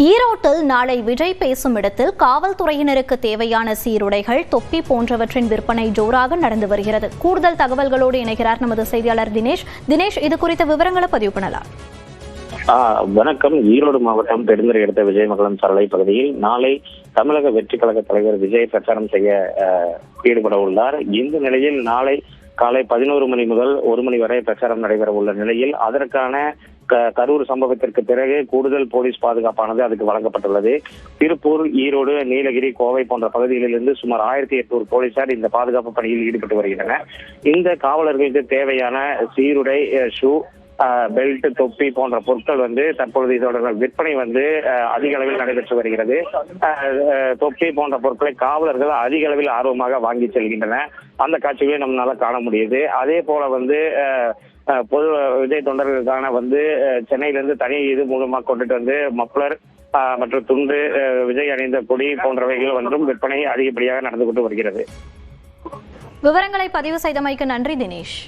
ஈரோட்டில் நாளை விஜய் பேசும் இடத்தில் காவல்துறையினருக்கு தேவையான சீருடைகள், தொப்பி போன்றவற்றின் விற்பனை ஜோராக நடந்து வருகிறது. கூடுதல் தகவல்களோடு இணைகிறார் நமது செய்தியாளர் தினேஷ். இது குறித்த விவரங்களை பதிவு பண்ணலாம். வணக்கம். ஈரோடு மாவட்டம் பெருந்துறை அடுத்த விஜயமங்கலம் சரளை பகுதியில் நாளை தமிழக வெற்றி கழக தலைவர் விஜய் பிரச்சாரம் செய்ய ஈடுபட உள்ளார். இந்த நிலையில் நாளை காலை 11 மணி முதல் 1 மணி வரை பிரச்சாரம் நடைபெற உள்ள நிலையில் அதற்கான கரூர் சம்பவத்திற்கு பிறகு கூடுதல் போலீஸ் பாதுகாப்பானது அதுக்கு வழங்கப்பட்டுள்ளது. திருப்பூர், ஈரோடு, நீலகிரி, கோவை போன்ற பகுதிகளிலிருந்து சுமார் 1800 போலீசார் இந்த பாதுகாப்பு பணியில் ஈடுபட்டு வருகின்றனர். இந்த காவலர்களுக்கு தேவையான சீருடை, ஷூ, பெல்ட், தொப்பி போன்ற பொருட்கள் தற்பொழுது இதோட விற்பனை அதிக அளவில் நடைபெற்று வருகிறது. தொப்பி போன்ற பொருட்களை காவலர்கள் அதிக அளவில் ஆர்வமாக வாங்கி செல்கின்றனர். அந்த காட்சிகளை நம்மளால காண முடியுது. அதே போல பொது விஜய் தொண்டர்களுக்கான சென்னையிலிருந்து தனி இது மூலமாக கொண்டுட்டு மப்ளர் மற்றும் துண்டு, விஜய் அணிந்த கொடி போன்றவைகள் விற்பனை அதிகப்படியாக நடந்து கொண்டு வருகிறது. விவரங்களை பதிவு செய்தமைக்கு நன்றி தினேஷ்.